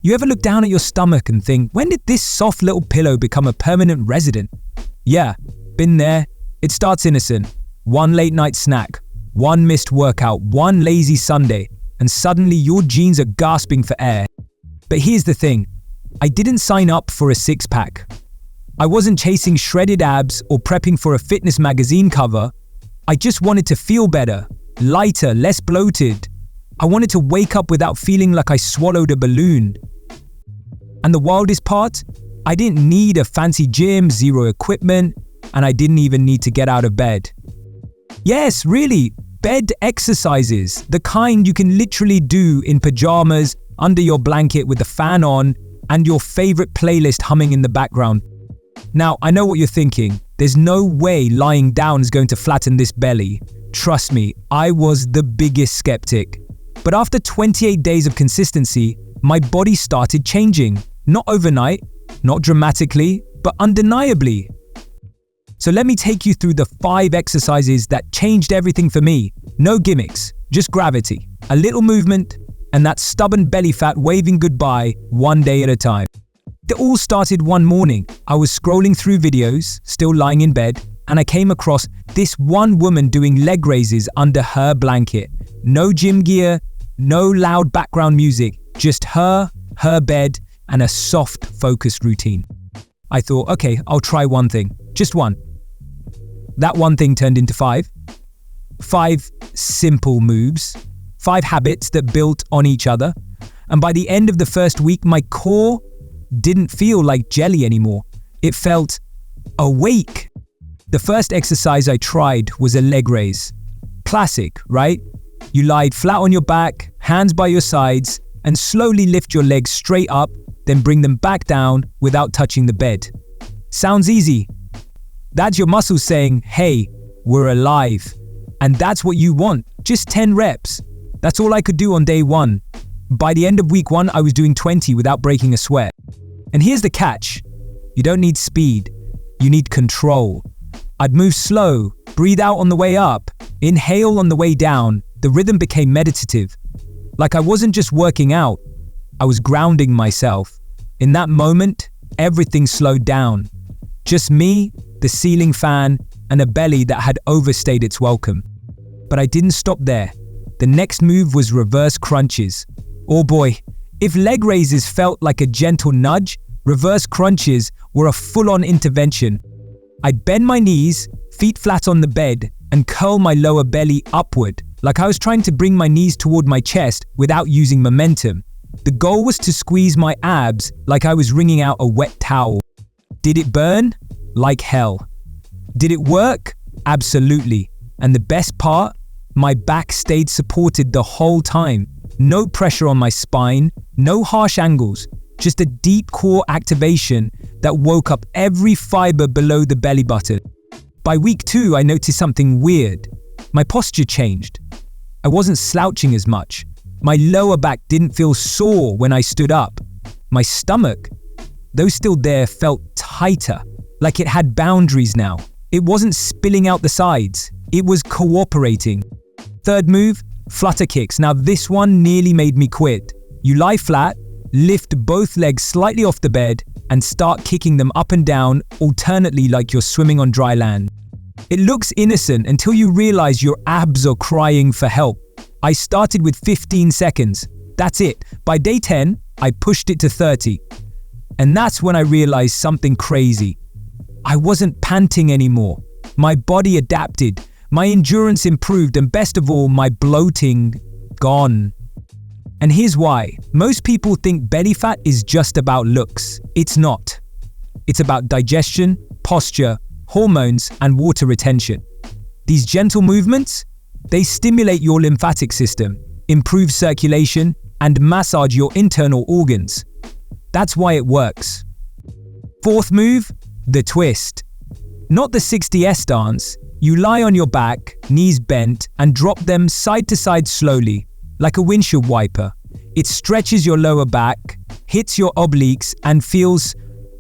You ever look down at your stomach and think, when did this soft little pillow become a permanent resident? Yeah, been there. It starts innocent. One late night snack, one missed workout, one lazy Sunday, and suddenly your jeans are gasping for air. But here's the thing, I didn't sign up for a six-pack. I wasn't chasing shredded abs or prepping for a fitness magazine cover. I just wanted to feel better, lighter, less bloated. I wanted to wake up without feeling like I swallowed a balloon. And the wildest part? I didn't need a fancy gym, zero equipment, and I didn't even need to get out of bed. Yes, really, bed exercises, the kind you can literally do in pajamas, under your blanket with the fan on, and your favorite playlist humming in the background. Now, I know what you're thinking. There's no way lying down is going to flatten this belly. Trust me, I was the biggest skeptic. But after 28 days of consistency, my body started changing. Not overnight, not dramatically, but undeniably. So let me take you through the 5 exercises that changed everything for me. No gimmicks, just gravity, a little movement, and that stubborn belly fat waving goodbye one day at a time. It all started one morning. I was scrolling through videos, still lying in bed, and I came across this one woman doing leg raises under her blanket. No gym gear, no loud background music, just her bed, and a soft, focused routine. I thought, okay, I'll try one thing, just one. That one thing turned into 5. 5 simple moves, 5 habits that built on each other. And by the end of the first week, my core didn't feel like jelly anymore. It felt awake. The first exercise I tried was a leg raise. Classic, right? You lie flat on your back, hands by your sides, and slowly lift your legs straight up, then bring them back down without touching the bed. Sounds easy. That's your muscles saying, hey, we're alive. And that's what you want, just 10 reps. That's all I could do on day 1. By the end of week 1, I was doing 20 without breaking a sweat. And here's the catch. You don't need speed, you need control. I'd move slow, breathe out on the way up, inhale on the way down. The rhythm became meditative. Like I wasn't just working out, I was grounding myself. In that moment, everything slowed down. Just me, the ceiling fan, and a belly that had overstayed its welcome. But I didn't stop there. The next move was reverse crunches. Oh boy, if leg raises felt like a gentle nudge, reverse crunches were a full-on intervention. I'd bend my knees, feet flat on the bed, and curl my lower belly upward, like I was trying to bring my knees toward my chest without using momentum. The goal was to squeeze my abs like I was wringing out a wet towel. Did it burn? Like hell. Did it work? Absolutely. And the best part? My back stayed supported the whole time. No pressure on my spine, no harsh angles, just a deep core activation that woke up every fiber below the belly button. By week 2, I noticed something weird. My posture changed. I wasn't slouching as much. My lower back didn't feel sore when I stood up. My stomach, though still there, felt tighter, like it had boundaries now. It wasn't spilling out the sides, it was cooperating. Third move, flutter kicks. Now this one nearly made me quit. You lie flat, lift both legs slightly off the bed, and start kicking them up and down alternately like you're swimming on dry land. It looks innocent until you realize your abs are crying for help. I started with 15 seconds. That's it. By day 10, I pushed it to 30. And that's when I realized something crazy. I wasn't panting anymore. My body adapted. My endurance improved, and best of all, my bloating gone. And here's why. Most people think belly fat is just about looks. It's not. It's about digestion, posture, hormones, and water retention. These gentle movements, they stimulate your lymphatic system, improve circulation, and massage your internal organs. That's why it works. Fourth move, the twist. Not the 60s dance. You lie on your back, knees bent, and drop them side to side slowly, like a windshield wiper. It stretches your lower back, hits your obliques, and feels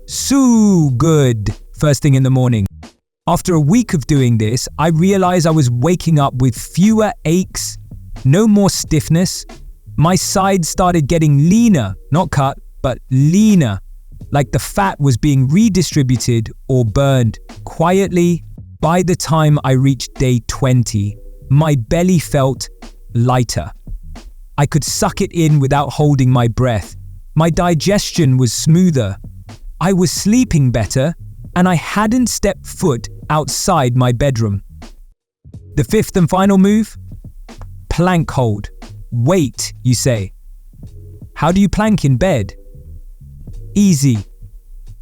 so good first thing in the morning. After a week of doing this, I realized I was waking up with fewer aches, no more stiffness. My sides started getting leaner, not cut, but leaner, like the fat was being redistributed or burned quietly. By the time I reached day 20, my belly felt lighter. I could suck it in without holding my breath. My digestion was smoother. I was sleeping better, and I hadn't stepped foot outside my bedroom. The fifth and final move? Plank hold. Wait, you say. How do you plank in bed? Easy.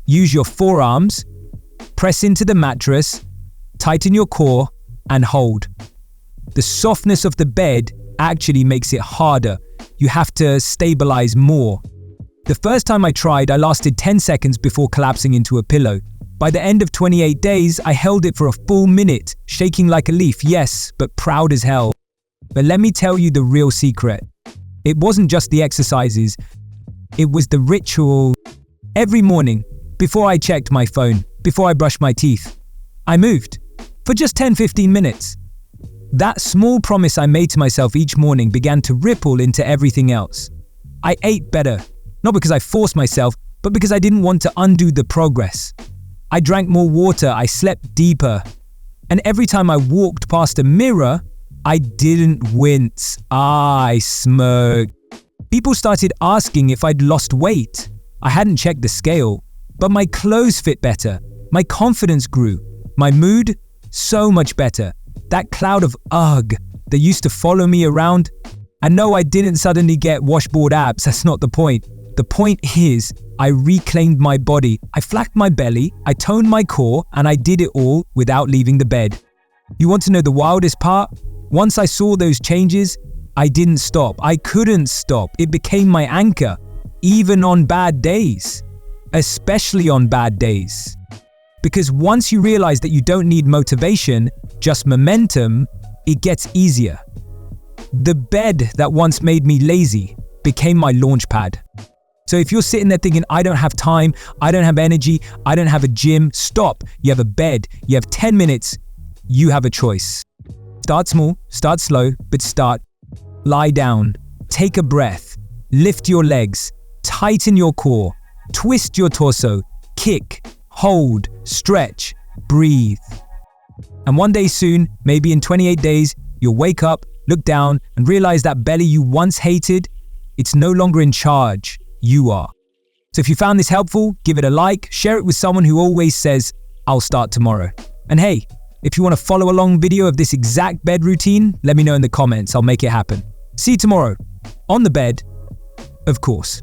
Use your forearms, press into the mattress, tighten your core, and hold. The softness of the bed actually makes it harder. You have to stabilize more. The first time I tried, I lasted 10 seconds before collapsing into a pillow. By the end of 28 days, I held it for a full minute, shaking like a leaf, yes, but proud as hell. But let me tell you the real secret. It wasn't just the exercises, it was the ritual. Every morning, before I checked my phone, before I brushed my teeth, I moved for just 10-15 minutes. That small promise I made to myself each morning began to ripple into everything else. I ate better, not because I forced myself, but because I didn't want to undo the progress. I drank more water, I slept deeper, and every time I walked past a mirror, I didn't wince, I smirked. People started asking if I'd lost weight. I hadn't checked the scale, but my clothes fit better, my confidence grew, my mood so much better. That cloud of ugh that used to follow me around. And no, I didn't suddenly get washboard abs, that's not the point. The point is, I reclaimed my body, I flacked my belly, I toned my core, and I did it all without leaving the bed. You want to know the wildest part? Once I saw those changes, I didn't stop. I couldn't stop. It became my anchor, even on bad days, especially on bad days. Because once you realize that you don't need motivation, just momentum, it gets easier. The bed that once made me lazy became my launch pad. So if you're sitting there thinking, I don't have time, I don't have energy, I don't have a gym, stop. You have a bed, you have 10 minutes, you have a choice. Start small, start slow, but start. Lie down, take a breath, lift your legs, tighten your core, twist your torso, kick, hold, stretch, breathe. And one day soon, maybe in 28 days, you'll wake up, look down, and realize that belly you once hated, it's no longer in charge. You are. So if you found this helpful, give it a like, share it with someone who always says, I'll start tomorrow. And hey, if you want to follow along video of this exact bed routine, let me know in the comments. I'll make it happen. See you tomorrow. On the bed, of course.